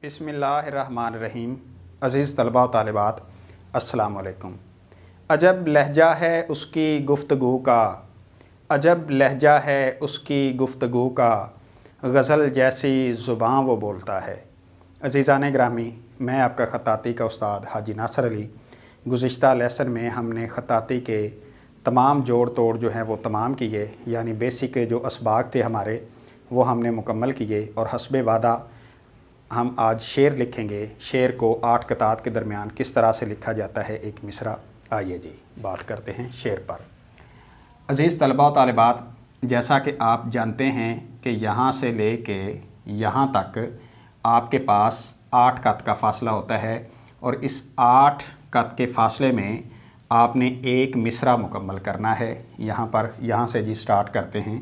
बिस्मिल्लाहिर्रहमानिर्रहीम। अज़ीज़ तलबा व तालिबात, अस्सलाम वालेकुम। अजब लहजा है उसकी गुफ्तगू का, अजब लहजा है उसकी गुफ्तगू का, गज़ल जैसी ज़ुबां वो बोलता है। अज़ीज़ान ग्रामी, मैं आपका ख़त्ताती का उस्ताद हाजी नासर अली। गुज़िश्ता लेसन में हमने ख़त्ताती के तमाम जोड़ तोड़ जो हैं वो तमाम किए, यानी बेसिक जो असबाक थे हमारे वो हमने मुकम्मल किए और हस्बे वादा हम आज शेर लिखेंगे। शेर को 8 क़तात के दरमियान किस तरह से लिखा जाता है, एक मिसरा। आइए जी बात करते हैं शेर पर। अज़ीज़ तलबा व तालिबात, जैसा कि आप जानते हैं कि यहाँ से ले के यहाँ तक आपके पास 8 क़त का फ़ासला होता है और इस 8 क़त के फ़ासले में आपने एक मिसरा मुकम्मल करना है। यहाँ से जी स्टार्ट करते हैं।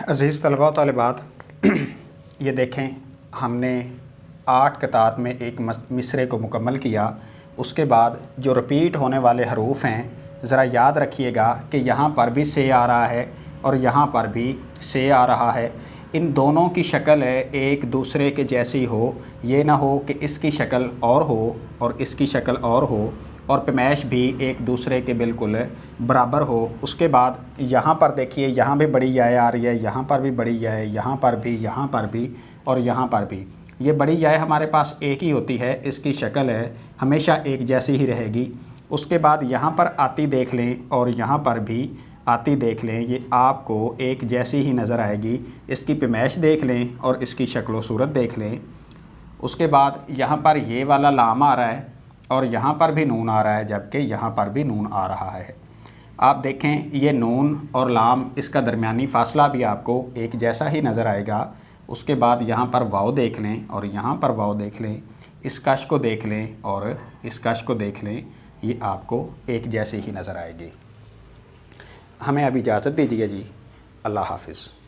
अज़ीज़ तलबा व तालिबात, ये देखें हमने 8 क़तात में एक मिसरे को मुकम्मल किया। उसके बाद जो रिपीट होने वाले हरूफ हैं, ज़रा याद रखिएगा कि यहाँ पर भी से आ रहा है और यहाँ पर भी से आ रहा है। इन दोनों की शक्ल है एक दूसरे के जैसी हो, ये ना हो कि इसकी शक्ल और हो और इसकी शक्ल और हो। और पैमाइश भी एक दूसरे के बिल्कुल बराबर हो। उसके बाद यहाँ पर देखिए, यहाँ भी बड़ी याय आ रही है, यहाँ पर भी बड़ी याय, यहाँ पर भी, यहाँ पर भी और यहाँ पर भी। ये बड़ी याय हमारे पास एक ही होती है, इसकी शक्ल है हमेशा एक जैसी ही रहेगी। उसके बाद यहाँ पर आती देख लें और यहाँ पर भी आती देख लें, ये आपको एक जैसी ही नज़र आएगी। इसकी पैमाइश देख लें और इसकी शक्ल व सूरत देख लें। उसके बाद यहाँ पर ये वाला लाम आ रहा है और यहाँ पर भी नून आ रहा है, जबकि यहाँ पर भी नून आ रहा है। आप देखें ये नून और लाम, इसका दरमियानी फ़ासला भी आपको एक जैसा ही नज़र आएगा। उसके बाद यहाँ पर वाव देख लें और यहाँ पर वाव देख लें, इस कश को देख लें और इस कश को देख लें, ये आपको एक जैसी ही नज़र आएगी। हमें अभी इजाज़त दीजिए जी। अल्लाह हाफ़िज़।